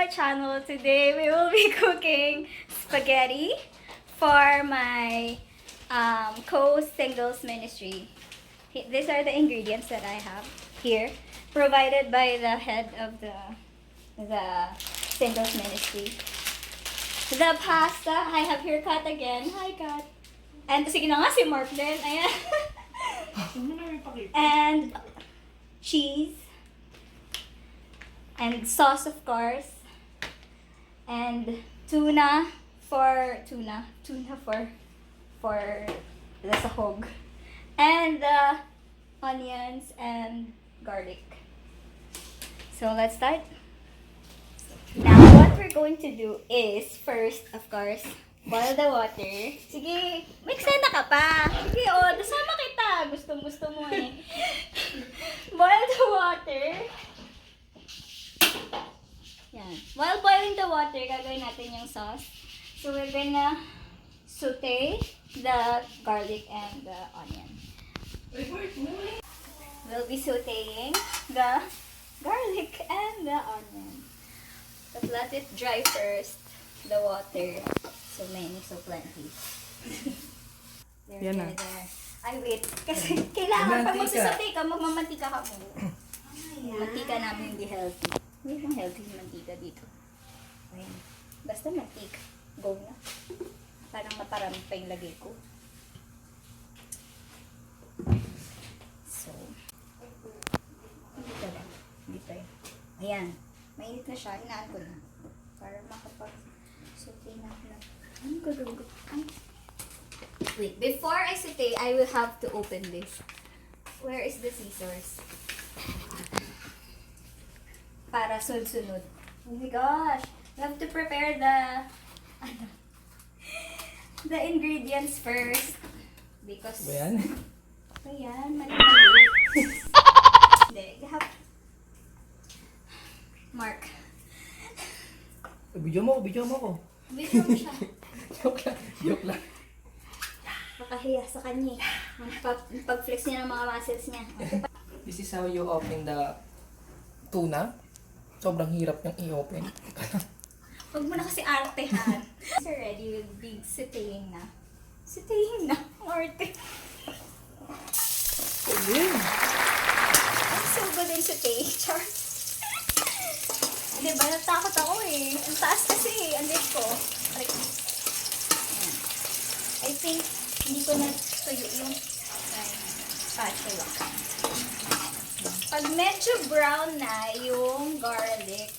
channel. Today we will be cooking spaghetti for my co-singles ministry. These are the ingredients that I have here, provided by the head of the singles ministry. The pasta, I have here Kat again. Hi Kat. And sige na nga si Mark din. Ayan. And cheese. And sauce, of course. And tuna for the sahog. And onions and garlic. So let's start. Now what we're going to do is first, of course, boil the water. Sige, miksena ka pa. Sige, dasama kita. Gusto mo eh. Boil the water. Yan. While boiling the water, gagawin natin yung sauce. So we're gonna saute the garlic and the onion. We'll be sauteing the garlic and the onion. But let it dry first, the water. So many, so plenty. There. Ay, wait. Kasi kailangan pag magsasaute ka, magmamantika ka mo. Mantika namin hindi healthy. Hindi bang healthy yung mantika dito? Ayan. Basta mantika. Go na. Parang maparami pa yung lagay ko. So, hindi pa yun. Ayan. Mainit na siya. Hinaan ko na. Para makapag-saute na ako na. Ang gagawin ko. Wait. Before I saute, I will have to open this. Where is the scissors? Para sunod-sunod. Oh my gosh! You have to prepare the ingredients first. Because... Ayan, mali. Hindi, you have... Mark. Video mo ko. Video mo siya. Joke lang. Makahiya sa kanya. Pag-flex niya ng mga muscles niya. This is how you open the tuna. Sobrang hirap niyang i-open. Huwag mo na kasi artehan. So ready, we'll be sauteing na. Sauteing na. Arte. I'm so good in sauteing, Char. Diba, natakot ako eh. Ang taas kasi eh. Ang leg ko. I think, hindi ko na tuyo yung spatula. Pag medyo brown na yung garlic,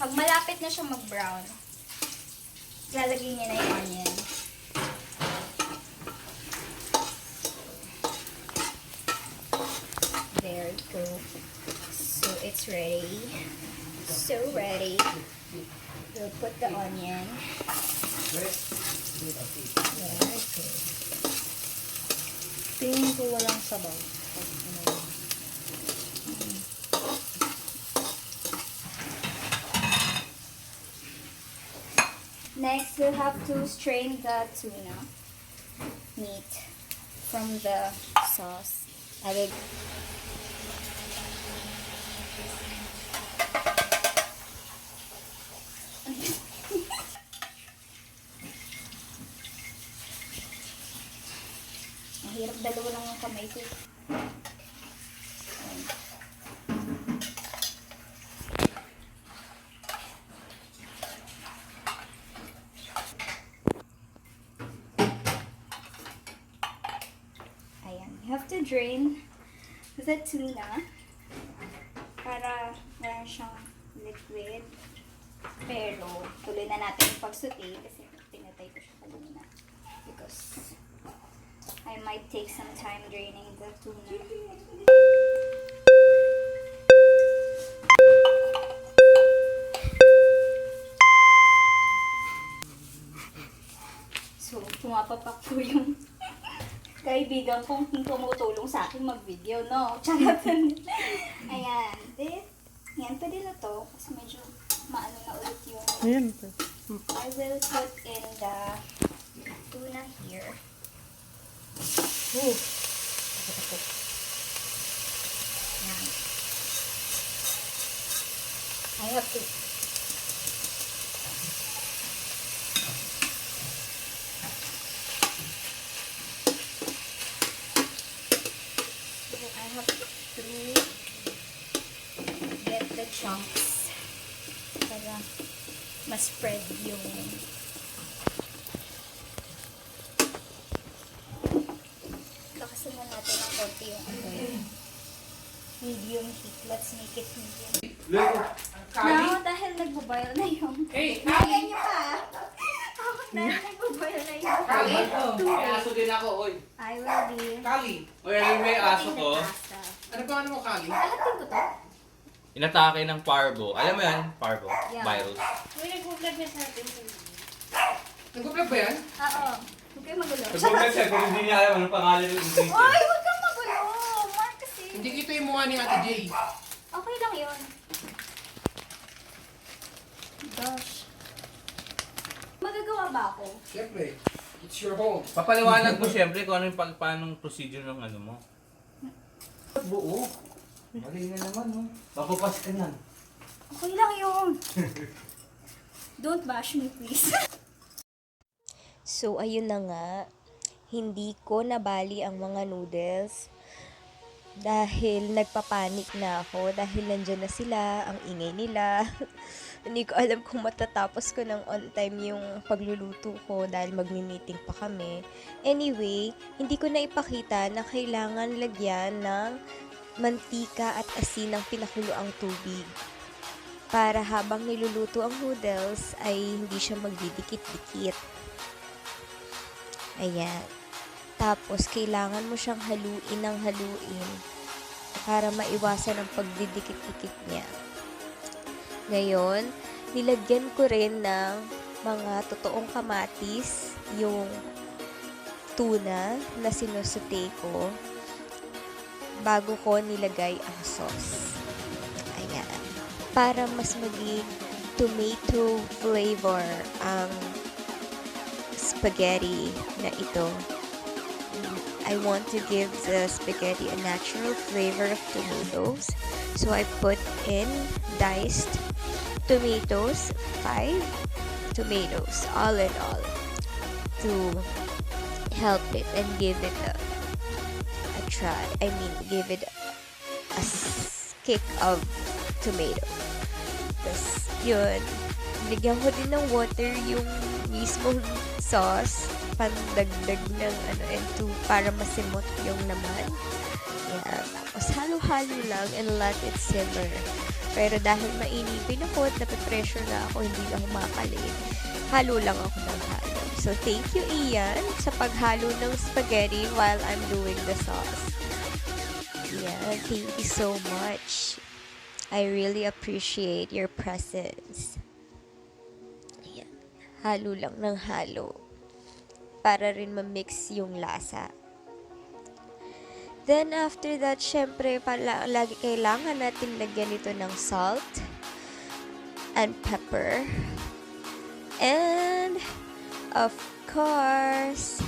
pag malapit na siya mag-brown, lalagyan niya na yung onion. There you go. So it's ready. So ready. We'll put the onion. There you go. Tingin ko walang sabaw. Next, we'll have to strain the tuna meat from the sauce. I will mahirap dalawa lang yung kamay ko. You have to drain the tuna para wala siyang liquid. Pero tuloy na natin yung pag-saute kasi pinatay ko siya kanina. Because I might take some time draining the tuna. So, pumapapak po yung kaibigan kong tumutulong sa akin mag-video, no? Charot. Ayan. Ayan, pwede na to. Kasi medyo maano na ulit yung... Ayan. I will put in the tuna here. Ayan. I have to ma-spread yung lakasan na natin ng konti yung medium heat. Let's make it medium. Now, dahil nagbo-boil na yung... Hey, Kaya niyo pa! Dahil nagbo-boil na yung May aso din ako, oy. I will be... Kali. Oy, alam mo yung aso ko? pasta. Ano pa mo, Kali? Alatin ko to? Inatake ng parvo. Alam mo yan? Parvo. Yeah. Virus. Uy, nag-vlog na sa atin. Nag-vlog ba yan? Oo. Huwag kayo magulo. Nag-comment siya kung hindi niya alam anong pangalan ng ingredient. Oy! Huwag kang magulo! Mark kasi. Hindi kita yung mukha ni Ate Jay. Okay lang yun. Gosh. Magagawa ba ako? Siyempre. It's your home. Papaliwanag mo siyempre kung ano yung paanong procedure ng ano mo. Buo. Mali na naman, no? Papapas ka na. Okay lang yun. Don't bash me, please. So, ayun na nga. Hindi ko nabali ang mga noodles. Dahil nagpapanik na ako. Dahil nandyan na sila, ang ingay nila. Hindi ko alam kung matatapos ko ng on time yung pagluluto ko dahil magmi-meeting pa kami. Anyway, hindi ko na ipakita na kailangan lagyan ng mantika at asin ng pinakuloang tubig. Para habang niluluto ang noodles ay hindi siya magdidikit-dikit. Ayan. Tapos, kailangan mo siyang haluin ng haluin para maiwasan ang pagdidikit-dikit niya. Ngayon, nilagyan ko rin ng mga totoong kamatis yung tuna na sinusute ko bago ko nilagay ang sauce. Ayan. Para mas maging tomato flavor ang spaghetti na ito. I want to give the spaghetti a natural flavor of tomatoes. So I put in diced tomatoes, 5 tomatoes, all in all, to help it and give it a try. I mean, give it a kick of tomato. Tapos, yun. Nigyan ko din ng water yung mismong sauce. Pandagdag ng para masimot yung laman. Yan. Tapos, halo-halo lang and let it simmer. Pero dahil mainipin ako at napipressure na ako, hindi na humakalit. Halo lang ako ng halo. So, thank you, Ian, sa paghalo ng spaghetti while I'm doing the sauce. Yeah, thank you so much. I really appreciate your presence. Yeah. Halo lang ng halo. Para rin ma-mix yung lasa. Then, after that, syempre, lagi kailangan natin lagyan ito ng salt and pepper. And, of course,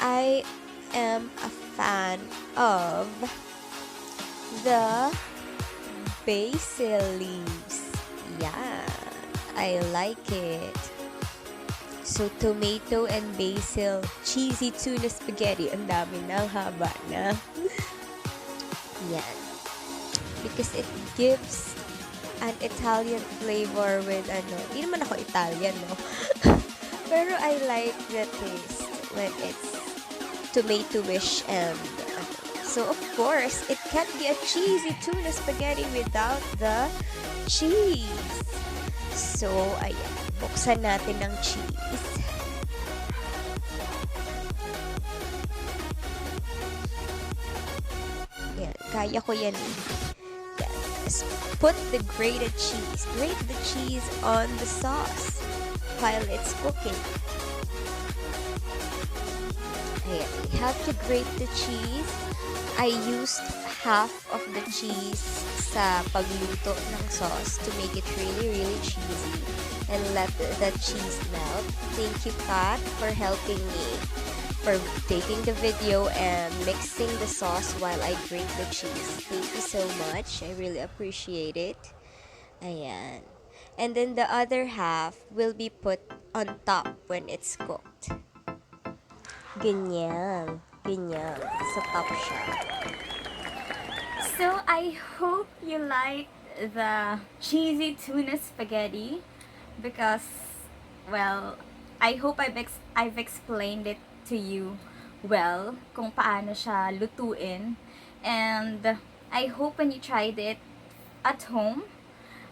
I am a fan of the basil leaves. Yeah, I like it. So, tomato and basil cheesy tuna spaghetti. Ang dami na, ang haba na. Yan. Because it gives an Italian flavor with hindi naman ako Italian, no? Pero I like the taste when it's tomato-ish and so of course, it can't be a cheesy tuna spaghetti without the cheese. So, ayan. Buksan natin ng cheese. Yan. Kaya ko yan. Yes. Put the grated cheese. Grate the cheese on the sauce while it's cooking. Ayan. We have to grate the cheese. I used half of the cheese sa pagluto ng sauce to make it really cheesy and let the cheese melt. Thank you, Pat, for helping me, for taking the video and mixing the sauce while I grate the cheese. Thank you so much. I really appreciate it. Ayan. And then the other half will be put on top when it's cooked. Ganyan. Ganyan. Sa top siya. So, I hope you like the cheesy tuna spaghetti. because, well, I hope I've explained it to you well kung paano siya lutuin. And I hope when you tried it at home,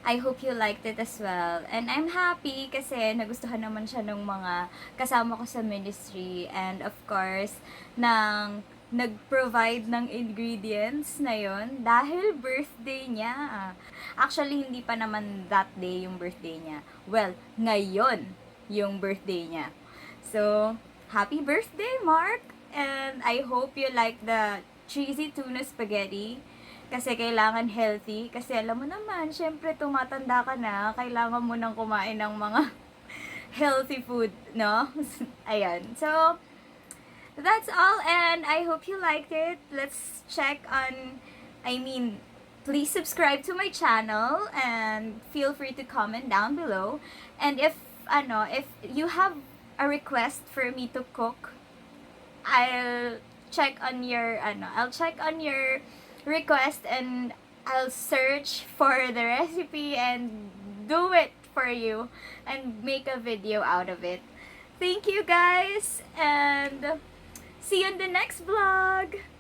I hope you liked it as well. And I'm happy kasi nagustuhan naman siya ng mga kasama ko sa ministry. And of course, nang nag-provide ng ingredients na yon dahil birthday niya. Actually, hindi pa naman that day yung birthday niya. Well, ngayon yung birthday niya. So, happy birthday, Mark! And I hope you like the Cheesy Tuna Spaghetti. Kasi kailangan healthy. Kasi alam mo naman, syempre tumatanda ka na, kailangan mo nang kumain ng mga healthy food, no? Ayan. So, that's all, and I hope you liked it. Let's check on, please subscribe to my channel, and feel free to comment down below. And if you have a request for me to cook, I'll check on your request, and I'll search for the recipe and do it for you and make a video out of it. Thank you guys, and see you in the next vlog.